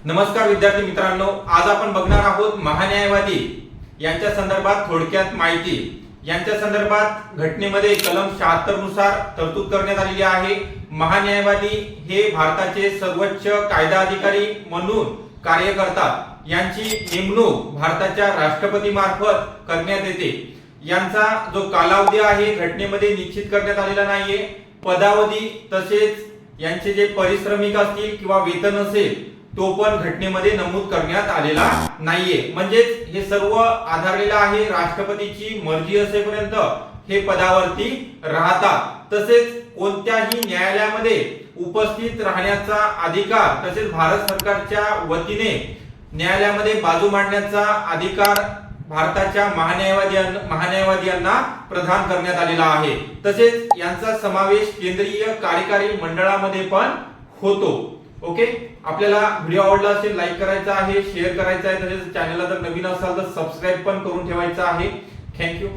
नमस्कार विद्यार्थी मित्रांनो, आज आपण बघणार आहोत महान्यायवादी यांच्या संदर्भात थोडक्यात माहिती। यांच्या संदर्भात घटनेमध्ये कलम 76 नुसार तरतूद करण्यात आलेली आहे। महान्यायवादी हे भारताचे सर्वोच्च कायदा अधिकारी म्हणून कार्य करतात। यांची नेमणूक भारताच्या राष्ट्रपती मार्फत करण्यात येते। यांचा जो कालावधी आहे घटनेमध्ये निश्चित करण्यात आलेला नाहीये। पदावधी तसेच यांचे जे पारिश्रमिक असतील किंवा वेतन असेल तो पण घटनेमध्ये नमूद करण्यात आलेला नाहीये। म्हणजे हे सर्व आधारलेलं आहे राष्ट्रपतीची मर्जी असेपर्यंत हे पदावरती राहतात। तसेच कोणत्याही न्यायालयामध्ये उपस्थित राहण्याचा अधिकार तसेच भारत सरकारच्या वतीने न्यायालयामध्ये बाजू मांडण्याचा अधिकार भारताच्या महान्यायवाद्यांना प्रदान करण्यात आलेला आहे। तसेच यांचा समावेश केंद्रीय कार्यकारी मंडळामध्ये पण होतो। ओके, आपल्याला व्हिडिओ आवडला असेल लाईक करायचा आहे, शेअर करायचा आहे, तसेच चॅनलला जर नवीन असाल तर सबस्क्राइब पण करून ठेवायचा आहे। थँक्यू।